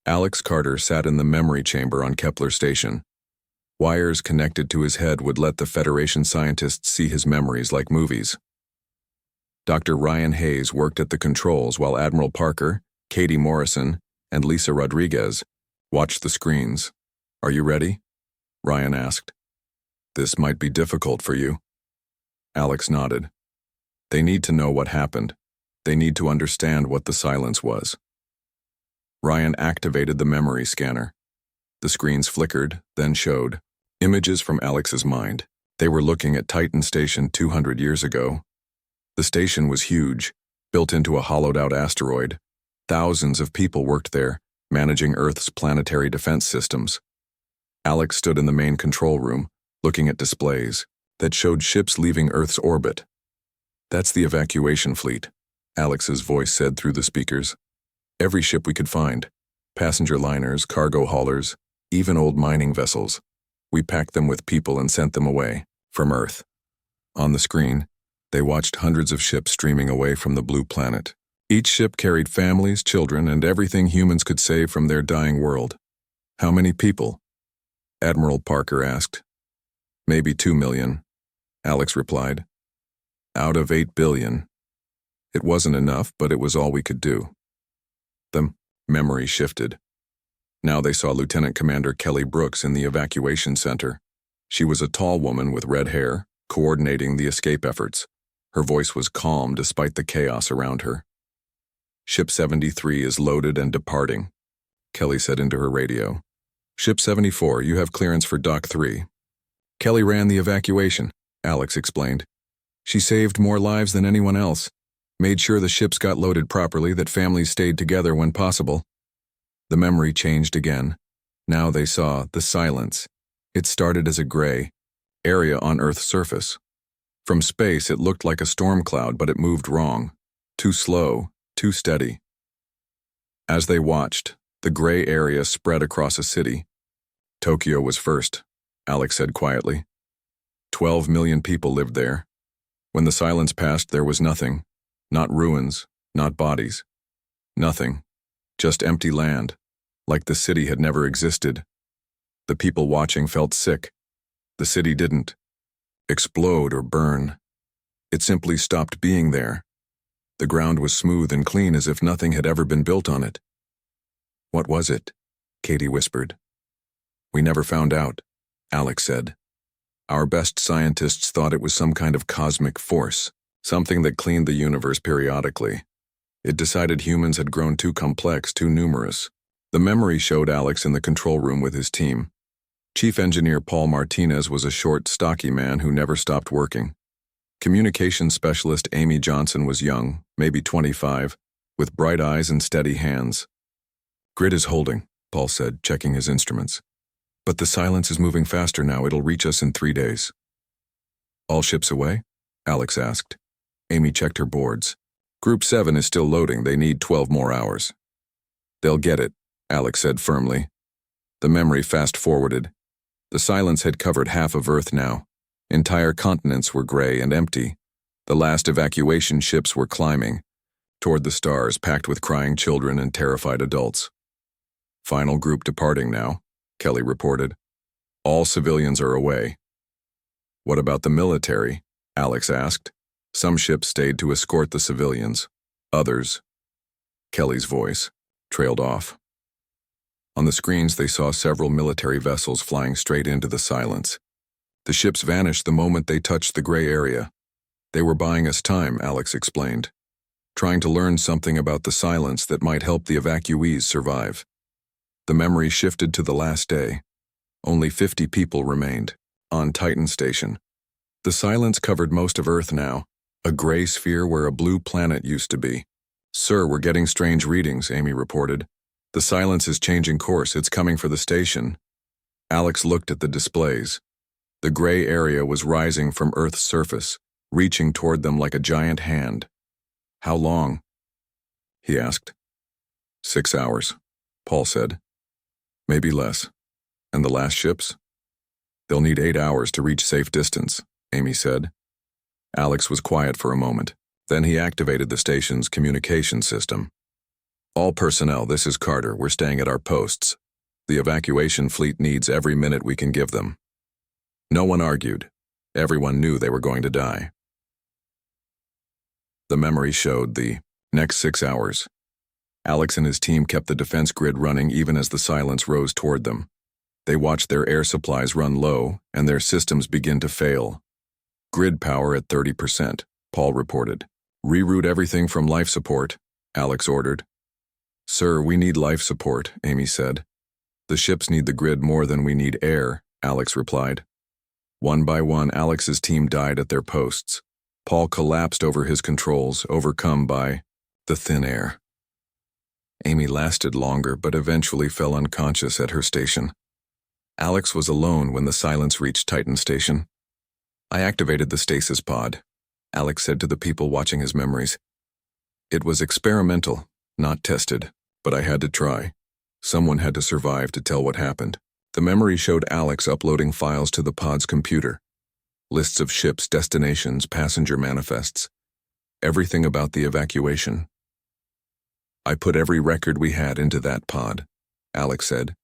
Alex Carter sat in the memory chamber on Kepler Station. Wires connected to his head would let the Federation scientists see his memories like movies. Dr. Ryan Hayes worked at the controls while Admiral Parker, Katie Morrison, and Lisa Rodriguez watched the screens. "Are you ready?" Ryan asked. "This might be difficult for you." Alex nodded. They need to know what happened. They need to understand what the silence was. Ryan activated the memory scanner. The screens flickered, then showed images from Alex's mind. They were looking at Titan Station 200 years ago. The station was huge, built into a hollowed-out asteroid. Thousands of people worked there, managing Earth's planetary defense systems. Alex stood in the main control room, looking at displays that showed ships leaving Earth's orbit. "That's the evacuation fleet," Alex's voice said through the speakers. "Every ship we could find. Passenger liners, cargo haulers, even old mining vessels. We packed them with people and sent them away, from Earth." On the screen, they watched hundreds of ships streaming away from the blue planet. Each ship carried families, children, and everything humans could save from their dying world. "How many people?" Admiral Parker asked. "Maybe 2 million, Alex replied. "Out of 8 billion. It wasn't enough, but it was all we could do." The memory shifted. Now they saw Lieutenant Commander Kelly Brooks in the evacuation center. She was a tall woman with red hair, coordinating the escape efforts. Her voice was calm despite the chaos around her. "Ship 73 is loaded and departing," Kelly said into her radio. "Ship 74, you have clearance for Dock 3. "Kelly ran the evacuation," Alex explained. "She saved more lives than anyone else, made sure the ships got loaded properly, that families stayed together when possible." The memory changed again. Now they saw the silence. It started as a gray area on Earth's surface. From space, it looked like a storm cloud, but it moved wrong. Too slow, too steady. As they watched, the gray area spread across a city. "Tokyo was first," Alex said quietly. 12 million people lived there. When the silence passed, there was nothing. Not ruins, not bodies. Nothing. Just empty land, like the city had never existed. The people watching felt sick. The city didn't explode or burn. It simply stopped being there. The ground was smooth and clean as if nothing had ever been built on it. "What was it?" Katie whispered. "We never found out," Alex said. "Our best scientists thought it was some kind of cosmic force, something that cleaned the universe periodically. It decided humans had grown too complex, too numerous." The memory showed Alex in the control room with his team. Chief Engineer Paul Martinez was a short, stocky man who never stopped working. Communications Specialist Amy Johnson was young, maybe 25, with bright eyes and steady hands. "Grid is holding," Paul said, checking his instruments. "But the silence is moving faster now. It'll reach us in 3 days." "All ships away?" Alex asked. Amy checked her boards. "Group 7 is still loading. They need 12 more hours." "They'll get it," Alex said firmly. The memory fast-forwarded. The silence had covered half of Earth now. Entire continents were gray and empty. The last evacuation ships were climbing toward the stars, packed with crying children and terrified adults. "Final group departing now," Kelly reported. "All civilians are away." "What about the military?" Alex asked. "Some ships stayed to escort the civilians. Others—" Kelly's voice trailed off. On the screens, they saw several military vessels flying straight into the silence. The ships vanished the moment they touched the gray area. "They were buying us time," Alex explained. "Trying to learn something about the silence that might help the evacuees survive." The memory shifted to the last day. Only 50 people remained, on Titan Station. The silence covered most of Earth now, a gray sphere where a blue planet used to be. "Sir, we're getting strange readings," Amy reported. "The silence is changing course. It's coming for the station." Alex looked at the displays. The gray area was rising from Earth's surface, reaching toward them like a giant hand. "How long?" he asked. 6 hours, Paul said. "Maybe less. And the last ships?" "They'll need 8 hours to reach safe distance," Amy said. Alex was quiet for a moment. Then he activated the station's communication system. All personnel, this is Carter. We're staying at our posts. The evacuation fleet needs every minute we can give them. No one argued. Everyone knew they were going to die. The memory showed the next 6 hours. Alex and his team kept the defense grid running even as the silence rose toward them. They watched their air supplies run low and their systems begin to fail. Grid power at 30%, Paul reported. Reroute everything from life support, Alex ordered. Sir, we need life support, Amy said. The ships need the grid more than we need air, Alex replied. One by one, Alex's team died at their posts. Paul collapsed over his controls, overcome by the thin air. Amy lasted longer, but eventually fell unconscious at her station. Alex was alone when the silence reached Titan Station. I activated the stasis pod, Alex said to the people watching his memories. It was experimental, not tested, but I had to try. Someone had to survive to tell what happened. The memory showed Alex uploading files to the pod's computer. Lists of ships, destinations, passenger manifests. Everything about the evacuation. I put every record we had into that pod, Alex said.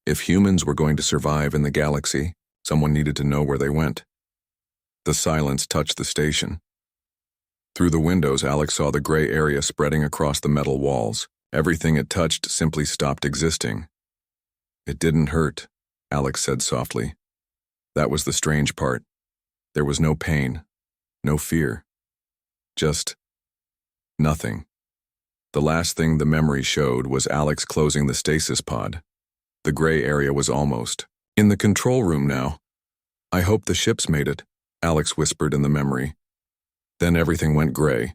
If humans were going to survive in the galaxy, someone needed to know where they went. The silence touched the station. Through the windows, Alex saw the gray area spreading across the metal walls. Everything it touched simply stopped existing. It didn't hurt, Alex said softly. That was the strange part. There was no pain, no fear. Just nothing. The last thing the memory showed was Alex closing the stasis pod. The gray area was almost in the control room now. I hope the ships made it, Alex whispered in the memory. Then everything went gray.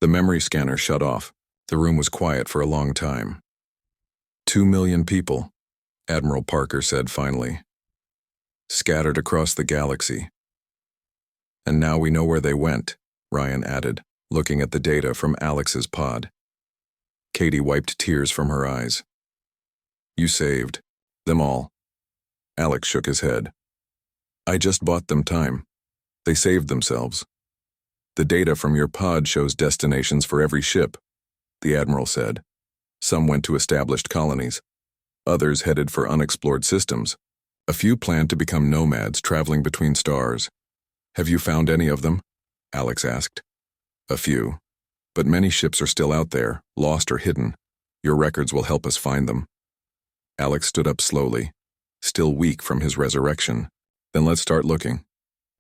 The memory scanner shut off. The room was quiet for a long time. 2 million people, Admiral Parker said finally. Scattered across the galaxy. And now we know where they went, Ryan added, looking at the data from Alex's pod. Katie wiped tears from her eyes. You saved them all. Alex shook his head. I just bought them time. They saved themselves. The data from your pod shows destinations for every ship, the Admiral said. Some went to established colonies. Others headed for unexplored systems. A few planned to become nomads traveling between stars. Have you found any of them? Alex asked. A few. But many ships are still out there, lost or hidden. Your records will help us find them. Alex stood up slowly, still weak from his resurrection. Then let's start looking.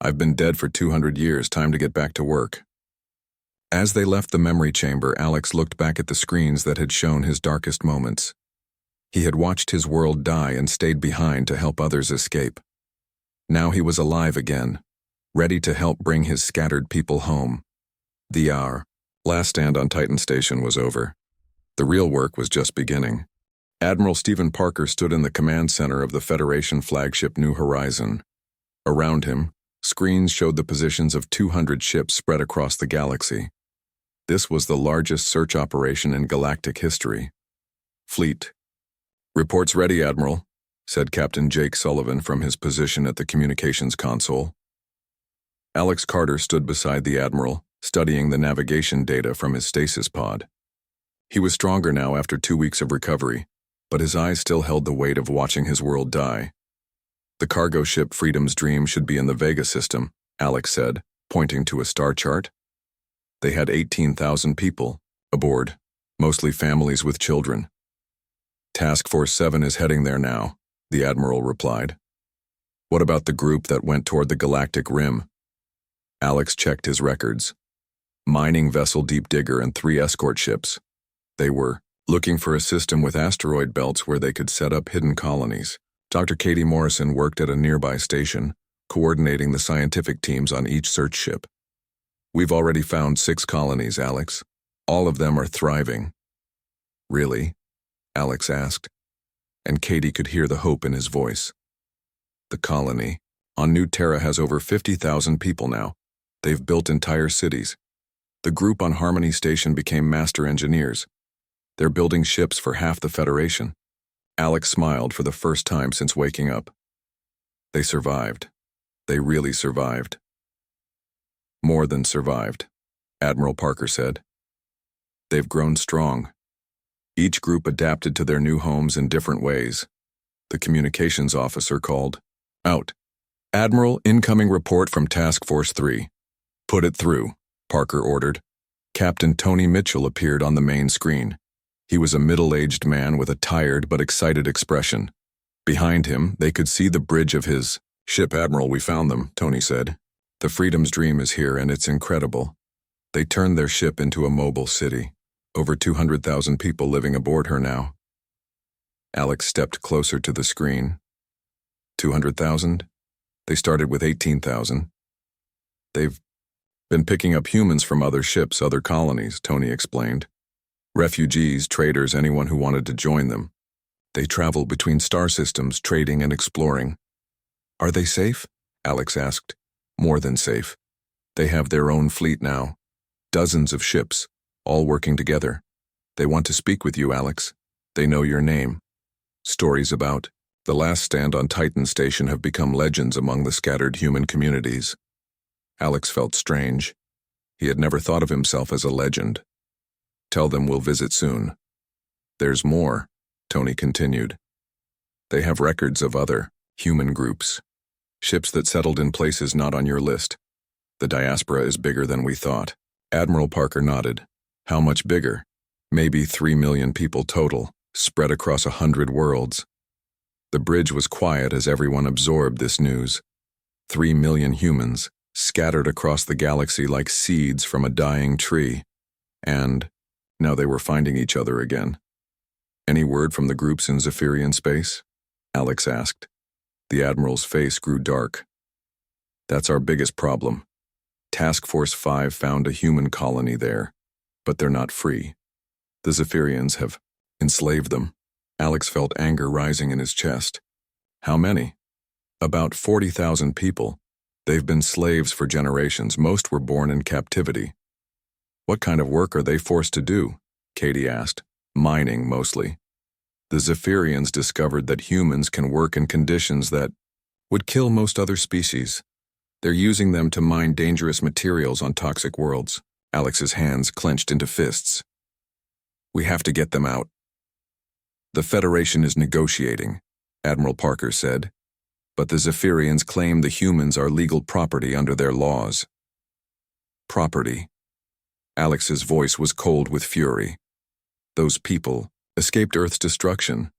I've been dead for 200 years, time to get back to work. As they left the memory chamber, Alex looked back at the screens that had shown his darkest moments. He had watched his world die and stayed behind to help others escape. Now he was alive again, ready to help bring his scattered people home. The last stand on Titan Station was over. The real work was just beginning. Admiral Stephen Parker stood in the command center of the Federation flagship New Horizon. Around him, screens showed the positions of 200 ships spread across the galaxy. This was the largest search operation in galactic history. Fleet. Reports ready, Admiral, said Captain Jake Sullivan from his position at the communications console. Alex Carter stood beside the Admiral, studying the navigation data from his stasis pod. He was stronger now after 2 weeks of recovery, but his eyes still held the weight of watching his world die. The cargo ship Freedom's Dream should be in the Vega system, Alex said, pointing to a star chart. They had 18,000 people aboard, mostly families with children. Task Force 7 is heading there now, the Admiral replied. What about the group that went toward the galactic rim? Alex checked his records. Mining vessel Deep Digger and 3 escort ships. They were looking for a system with asteroid belts where they could set up hidden colonies. Dr. Katie Morrison worked at a nearby station, coordinating the scientific teams on each search ship. We've already found 6 colonies, Alex. All of them are thriving. Really? Alex asked, and Katie could hear the hope in his voice. The colony on New Terra has over 50,000 people now. They've built entire cities. The group on Harmony Station became master engineers. They're building ships for half the Federation. Alex smiled for the first time since waking up. They survived. They really survived. More than survived, Admiral Parker said. They've grown strong, Each group adapted to their new homes in different ways. The communications officer called. Out. Admiral, incoming report from Task Force 3. Put it through, Parker ordered. Captain Tony Mitchell appeared on the main screen. He was a middle-aged man with a tired but excited expression. Behind him, they could see the bridge of his ship. Admiral, we found them, Tony said. The Freedom's Dream is here and it's incredible. They turned their ship into a mobile city. Over 200,000 people living aboard her now. Alex stepped closer to the screen. 200,000? They started with 18,000. They've been picking up humans from other ships, other colonies, Tony explained. Refugees, traders, anyone who wanted to join them. They travel between star systems, trading and exploring. Are they safe? Alex asked. More than safe. They have their own fleet now. Dozens of ships, all working together. They want to speak with you, Alex. They know your name. Stories about the last stand on Titan Station have become legends among the scattered human communities. Alex felt strange. He had never thought of himself as a legend. Tell them we'll visit soon. There's more, Tony continued. They have records of other human groups. Ships that settled in places not on your list. The diaspora is bigger than we thought. Admiral Parker nodded. How much bigger? Maybe 3 million people total, spread across 100 worlds. The bridge was quiet as everyone absorbed this news. 3 million humans, scattered across the galaxy like seeds from a dying tree. And now they were finding each other again. Any word from the groups in Zephyrian space? Alex asked. The Admiral's face grew dark. That's our biggest problem. Task Force 5 found a human colony there, but they're not free. The Zephyrians have enslaved them. Alex felt anger rising in his chest. How many? About 40,000 people. They've been slaves for generations. Most were born in captivity. What kind of work are they forced to do? Katie asked. Mining, mostly. The Zephyrians discovered that humans can work in conditions that would kill most other species. They're using them to mine dangerous materials on toxic worlds. Alex's hands clenched into fists. We have to get them out. The Federation is negotiating, Admiral Parker said. But the Zephyrians claim the humans are legal property under their laws. Property. Alex's voice was cold with fury. Those people escaped Earth's destruction.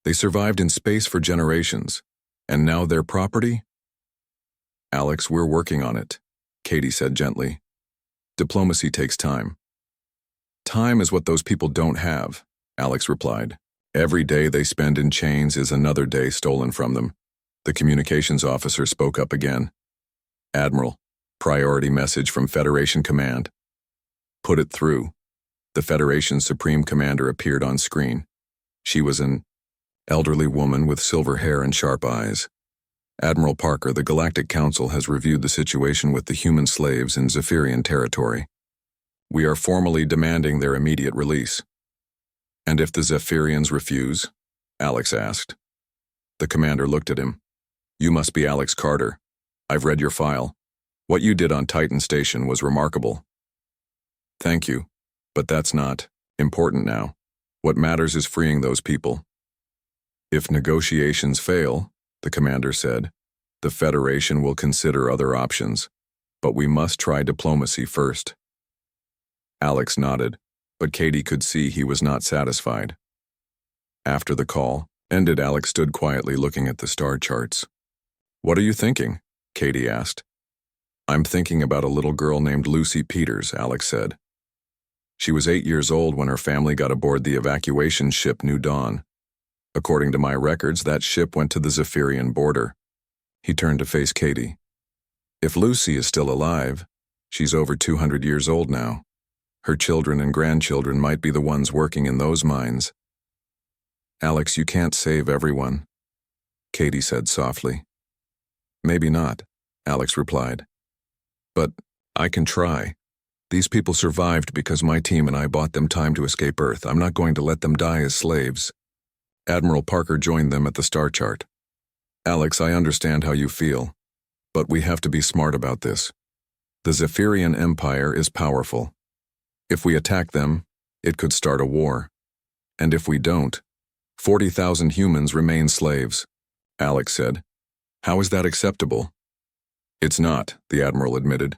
They survived in space for generations, and now they're property? Alex, we're working on it, Katie said gently. Diplomacy takes time. Time is what those people don't have, Alex replied. Every day they spend in chains is another day stolen from them. The communications officer spoke up again. Admiral, priority message from Federation Command. Put it through. The Federation's Supreme Commander appeared on screen. She was an elderly woman with silver hair and sharp eyes. Admiral Parker, the Galactic Council has reviewed the situation with the human slaves in Zephyrian territory. We are formally demanding their immediate release. And if the Zephyrians refuse? Alex asked. The commander looked at him. You must be Alex Carter. I've read your file. What you did on Titan Station was remarkable. Thank you, but that's not important now. What matters is freeing those people. If negotiations fail, the commander said, the Federation will consider other options, but we must try diplomacy first. Alex nodded, but Katie could see he was not satisfied. After the call ended, Alex stood quietly looking at the star charts. What are you thinking? Katie asked. I'm thinking about a little girl named Lucy Peters, Alex said. She was 8 years old when her family got aboard the evacuation ship New Dawn. According to my records, that ship went to the Zephyrian border. He turned to face Katie. If Lucy is still alive, she's over 200 years old now. Her children and grandchildren might be the ones working in those mines. Alex, you can't save everyone, Katie said softly. Maybe not, Alex replied. But I can try. These people survived because my team and I bought them time to escape Earth. I'm not going to let them die as slaves. Admiral Parker joined them at the star chart. Alex, I understand how you feel, but we have to be smart about this. The Zephyrian Empire is powerful. If we attack them, it could start a war. And if we don't, 40,000 humans remain slaves, Alex said. How is that acceptable? It's not, the Admiral admitted.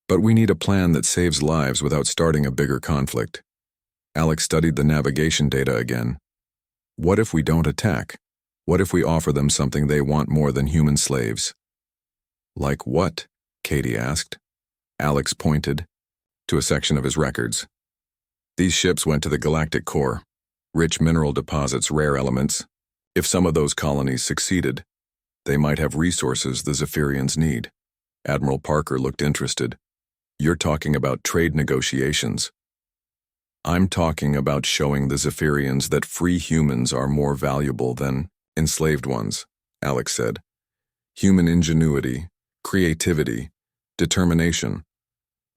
But we need a plan that saves lives without starting a bigger conflict. Alex studied the navigation data again. What if we don't attack? What if we offer them something they want more than human slaves? Like what? Katie asked. Alex pointed to a section of his records. These ships went to the galactic core. Rich mineral deposits, rare elements. If some of those colonies succeeded, they might have resources the Zephyrians need. Admiral Parker looked interested. You're talking about trade negotiations. I'm talking about showing the Zephyrians that free humans are more valuable than enslaved ones, Alex said. Human ingenuity, creativity, determination.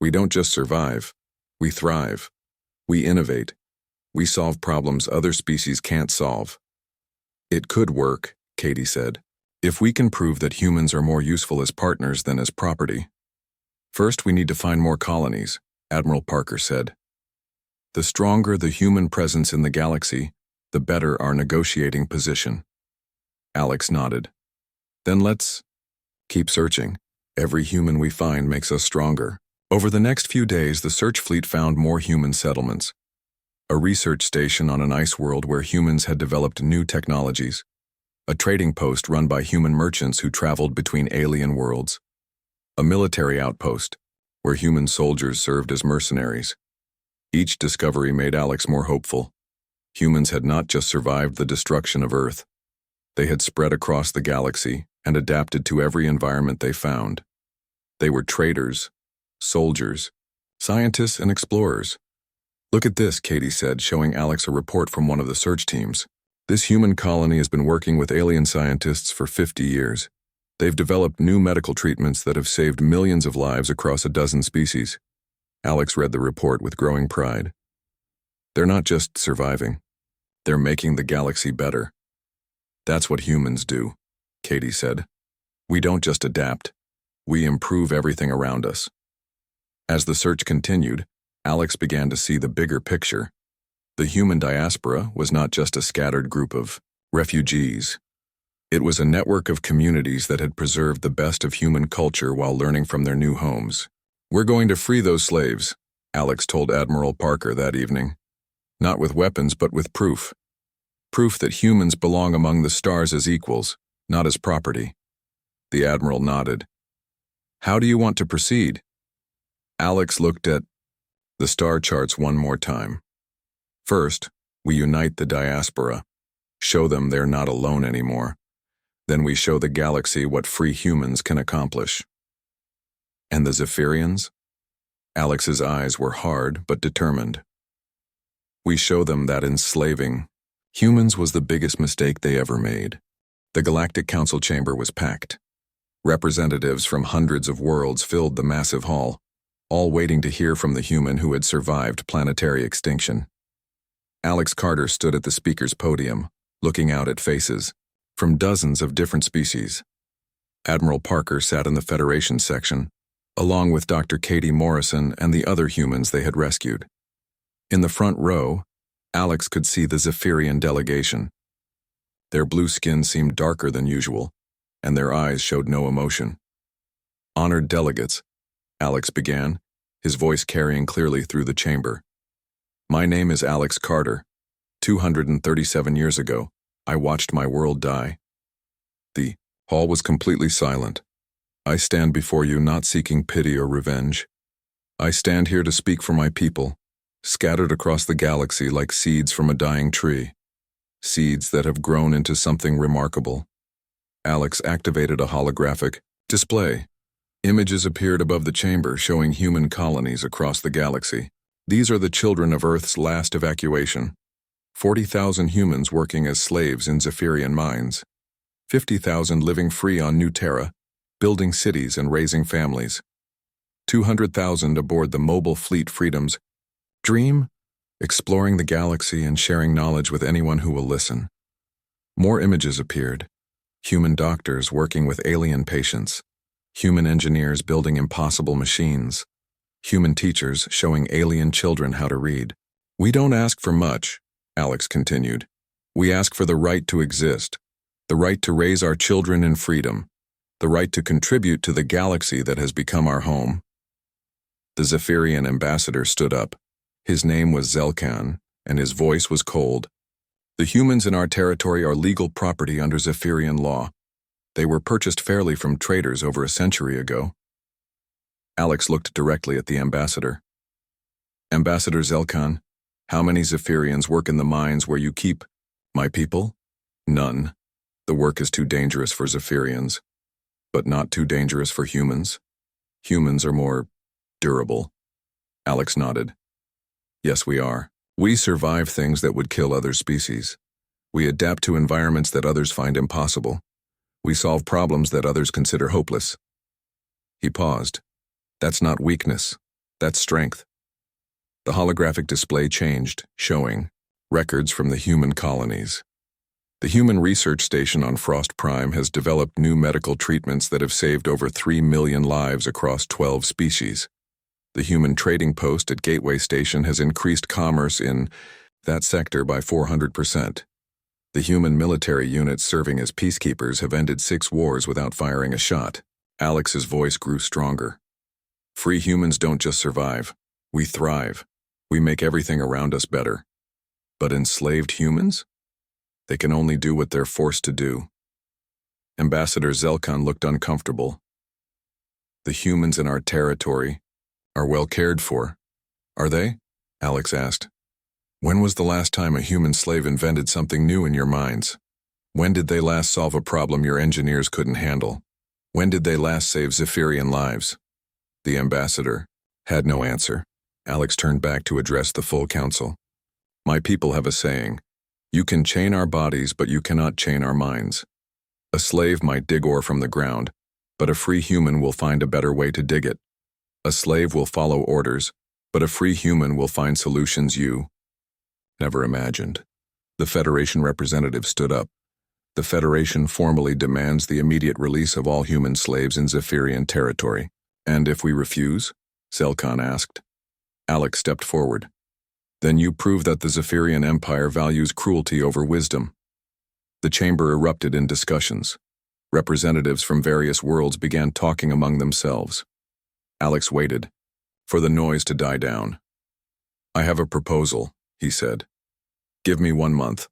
We don't just survive, we thrive. We innovate. We solve problems other species can't solve. It could work, Katie said, if we can prove that humans are more useful as partners than as property. First, we need to find more colonies, Admiral Parker said. The stronger the human presence in the galaxy, the better our negotiating position. Alex nodded. Then let's keep searching. Every human we find makes us stronger. Over the next few days, the search fleet found more human settlements. A research station on an ice world where humans had developed new technologies. A trading post run by human merchants who traveled between alien worlds. A military outpost where human soldiers served as mercenaries. Each discovery made Alex more hopeful. Humans had not just survived the destruction of Earth. They had spread across the galaxy and adapted to every environment they found. They were traders, soldiers, scientists, and explorers. Look at this, Katie said, showing Alex a report from one of the search teams. This human colony has been working with alien scientists for 50 years. They've developed new medical treatments that have saved millions of lives across a dozen species. Alex read the report with growing pride. They're not just surviving. They're making the galaxy better. That's what humans do, Katie said. We don't just adapt. We improve everything around us. As the search continued, Alex began to see the bigger picture. The human diaspora was not just a scattered group of refugees. It was a network of communities that had preserved the best of human culture while learning from their new homes. We're going to free those slaves, Alex told Admiral Parker that evening. Not with weapons, but with proof. Proof that humans belong among the stars as equals, not as property. The Admiral nodded. How do you want to proceed? Alex looked at the star charts one more time. First, we unite the diaspora, show them they're not alone anymore. Then we show the galaxy what free humans can accomplish. And the Zephyrians? Alex's eyes were hard but determined. We show them that enslaving humans was the biggest mistake they ever made. The Galactic Council chamber was packed. Representatives from hundreds of worlds filled the massive hall, all waiting to hear from the human who had survived planetary extinction. Alex Carter stood at the speaker's podium, looking out at faces from dozens of different species. Admiral Parker sat in the Federation section, along with Dr. Katie Morrison and the other humans they had rescued. In the front row, Alex could see the Zephyrian delegation. Their blue skin seemed darker than usual, and their eyes showed no emotion. Honored delegates, Alex began, his voice carrying clearly through the chamber. My name is Alex Carter. 237 years ago, I watched my world die. The hall was completely silent. I stand before you not seeking pity or revenge. I stand here to speak for my people, scattered across the galaxy like seeds from a dying tree. Seeds that have grown into something remarkable. Alex activated a holographic display. Images appeared above the chamber showing human colonies across the galaxy. These are the children of Earth's last evacuation. 40,000 humans working as slaves in Zephyrian mines. 50,000 living free on New Terra, building cities and raising families. 200,000 aboard the mobile fleet Freedom's Dream, exploring the galaxy and sharing knowledge with anyone who will listen. More images appeared. Human doctors working with alien patients. Human engineers building impossible machines. Human teachers showing alien children how to read. We don't ask for much, Alex continued. We ask for the right to exist, the right to raise our children in freedom, the right to contribute to the galaxy that has become our home. The Zephyrian ambassador stood up. His name was Zelkan, and his voice was cold. The humans in our territory are legal property under Zephyrian law. They were purchased fairly from traders over a century ago. Alex looked directly at the ambassador. Ambassador Zelkan, how many Zephyrians work in the mines where you keep my people? None. The work is too dangerous for Zephyrians, but not too dangerous for humans. Humans are more durable. Alex nodded. Yes, we are. We survive things that would kill other species. We adapt to environments that others find impossible. We solve problems that others consider hopeless. He paused. That's not weakness. That's strength. The holographic display changed, showing records from the human colonies. The Human Research Station on Frost Prime has developed new medical treatments that have saved over 3 million lives across 12 species. The Human Trading Post at Gateway Station has increased commerce in that sector by 400%. The human military units serving as peacekeepers have ended 6 wars without firing a shot. Alex's voice grew stronger. Free humans don't just survive. We thrive. We make everything around us better. But enslaved humans? They can only do what they're forced to do. Ambassador Zelkan looked uncomfortable. The humans in our territory are well cared for. Are they? Alex asked. When was the last time a human slave invented something new in your minds? When did they last solve a problem your engineers couldn't handle? When did they last save Zephyrian lives? The ambassador had no answer. Alex turned back to address the full council. My people have a saying. You can chain our bodies, but you cannot chain our minds. A slave might dig ore from the ground, but a free human will find a better way to dig it. A slave will follow orders, but a free human will find solutions you never imagined. The Federation representative stood up. The Federation formally demands the immediate release of all human slaves in Zephyrian territory. And if we refuse? Zelkan asked. Alex stepped forward. Then you prove that the Zephyrian Empire values cruelty over wisdom. The chamber erupted in discussions. Representatives from various worlds began talking among themselves. Alex waited for the noise to die down. I have a proposal, he said. Give me 1 month.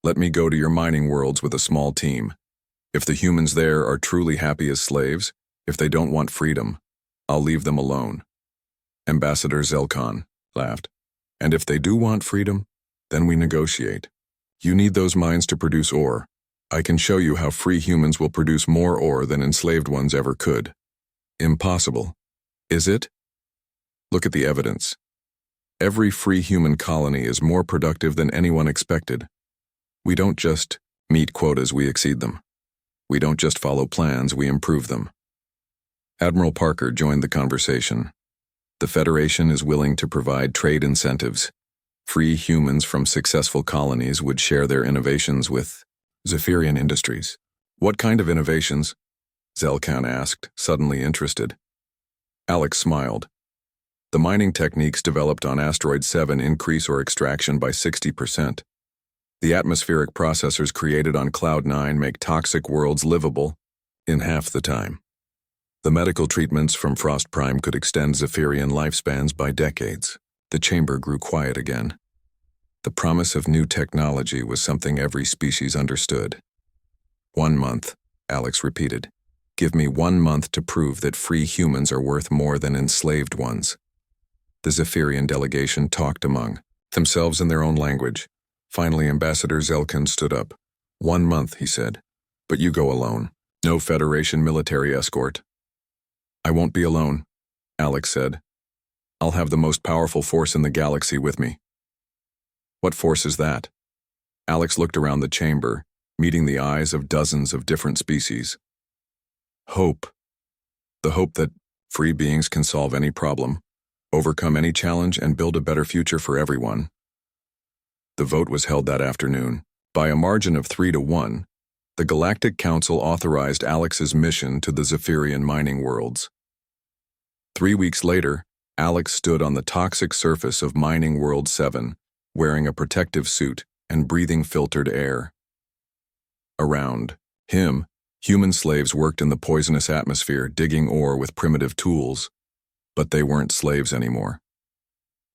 Let me go to your mining worlds with a small team. If the humans there are truly happy as slaves, if they don't want freedom, I'll leave them alone. Ambassador Zelkan laughed. And if they do want freedom, then we negotiate. You need those mines to produce ore. I can show you how free humans will produce more ore than enslaved ones ever could. Impossible. Is it? Look at the evidence. Every free human colony is more productive than anyone expected. We don't just meet quotas, we exceed them. We don't just follow plans, we improve them. Admiral Parker joined the conversation. The Federation is willing to provide trade incentives. Free humans from successful colonies would share their innovations with Zephyrian industries. What kind of innovations? Zelkan asked, suddenly interested. Alex smiled. The mining techniques developed on Asteroid 7 increase ore extraction by 60%. The atmospheric processors created on Cloud 9 make toxic worlds livable in half the time. The medical treatments from Frost Prime could extend Zephyrian lifespans by decades. The chamber grew quiet again. The promise of new technology was something every species understood. 1 month, Alex repeated. Give me 1 month to prove that free humans are worth more than enslaved ones. The Zephyrian delegation talked among themselves in their own language. Finally, Ambassador Zelkan stood up. 1 month, he said. But you go alone. No Federation military escort. I won't be alone, Alex said. I'll have the most powerful force in the galaxy with me. What force is that? Alex looked around the chamber, meeting the eyes of dozens of different species. Hope. The hope that free beings can solve any problem, overcome any challenge, and build a better future for everyone. The vote was held that afternoon. By a margin of 3-1, the Galactic Council authorized Alex's mission to the Zephyrian mining worlds. 3 weeks later, Alex stood on the toxic surface of Mining World 7, wearing a protective suit and breathing filtered air. Around him, human slaves worked in the poisonous atmosphere, digging ore with primitive tools, but they weren't slaves anymore.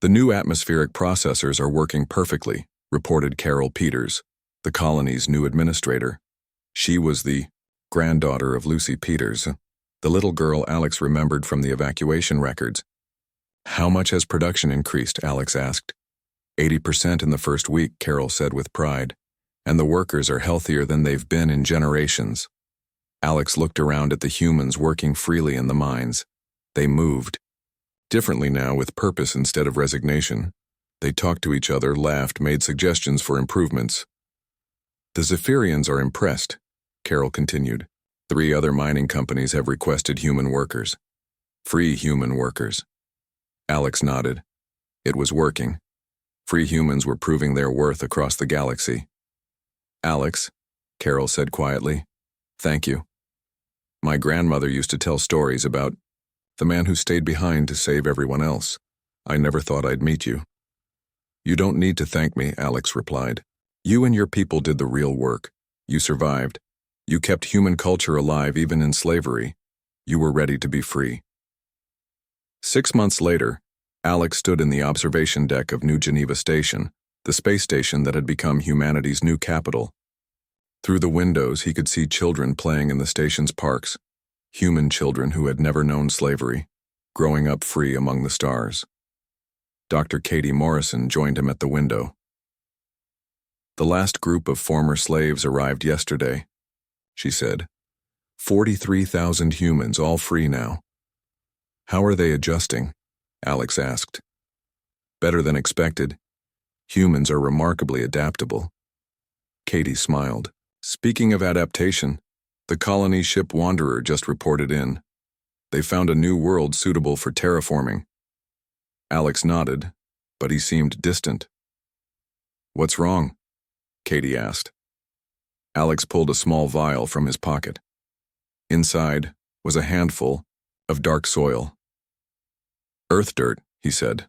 The new atmospheric processors are working perfectly, reported Carol Peters, the colony's new administrator. She was the granddaughter of Lucy Peters, the little girl Alex remembered from the evacuation records. How much has production increased? Alex asked. 80% in the first week, Carol said with pride, and the workers are healthier than they've been in generations. Alex looked around at the humans working freely in the mines. They moved differently now, with purpose instead of resignation. They talked to each other, laughed, made suggestions for improvements. The Zephyrians are impressed, Carol continued. 3 other mining companies have requested human workers. Free human workers. Alex nodded. It was working. Free humans were proving their worth across the galaxy. Alex, Carol said quietly, thank you. My grandmother used to tell stories about the man who stayed behind to save everyone else. I never thought I'd meet you. You don't need to thank me, Alex replied. You and your people did the real work. You survived. You kept human culture alive even in slavery. You were ready to be free. 6 months later, Alex stood in the observation deck of New Geneva Station, the space station that had become humanity's new capital. Through the windows, he could see children playing in the station's parks, human children who had never known slavery, growing up free among the stars. Dr. Katie Morrison joined him at the window. The last group of former slaves arrived yesterday, she said. 43,000 humans, all free now. How are they adjusting? Alex asked. Better than expected. Humans are remarkably adaptable. Katie smiled. Speaking of adaptation, the colony ship Wanderer just reported in. They found a new world suitable for terraforming. Alex nodded, but he seemed distant. What's wrong? Katie asked. Alex pulled a small vial from his pocket. Inside was a handful of dark soil. Earth dirt, he said.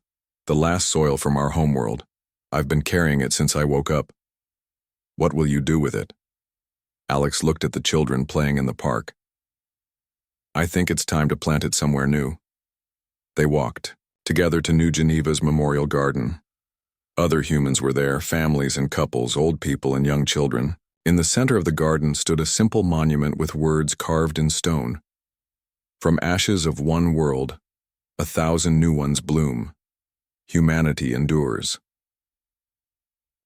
The last soil from our homeworld. I've been carrying it since I woke up. What will you do with it? Alex looked at the children playing in the park. I think it's time to plant it somewhere new. They walked together to New Geneva's Memorial Garden. Other humans were there, families and couples, old people and young children. In the center of the garden stood a simple monument with words carved in stone. From ashes of one world, 1,000 new ones bloom. Humanity endures.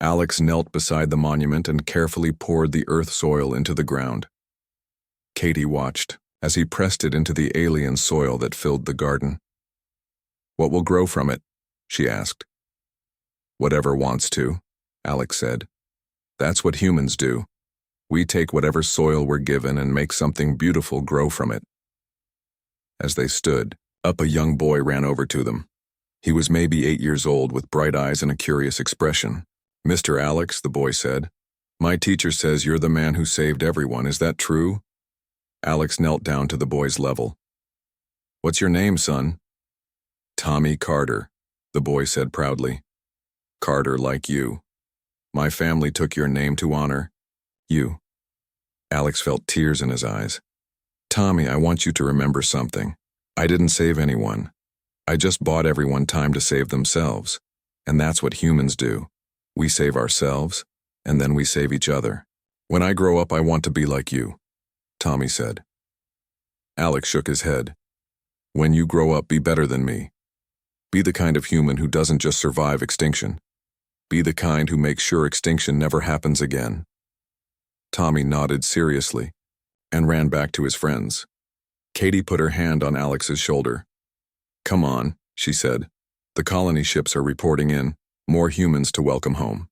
Alex knelt beside the monument and carefully poured the earth soil into the ground. Katie watched as he pressed it into the alien soil that filled the garden. What will grow from it? She asked. Whatever wants to, Alex said. That's what humans do. We take whatever soil we're given and make something beautiful grow from it. As they stood up, a young boy ran over to them. He was maybe 8 years old, with bright eyes and a curious expression. Mr. Alex, the boy said, my teacher says you're the man who saved everyone. Is that true? Alex knelt down to the boy's level. What's your name, son? Tommy Carter, the boy said proudly. Carter, like you. My family took your name to honor you. Alex felt tears in his eyes. Tommy, I want you to remember something. I didn't save anyone. I just bought everyone time to save themselves. And that's what humans do. We save ourselves, and then we save each other. When I grow up, I want to be like you, Tommy said. Alex shook his head. When you grow up, be better than me. Be the kind of human who doesn't just survive extinction. Be the kind who makes sure extinction never happens again. Tommy nodded seriously and ran back to his friends. Katie put her hand on Alex's shoulder. Come on, she said. The colony ships are reporting in. More humans to welcome home.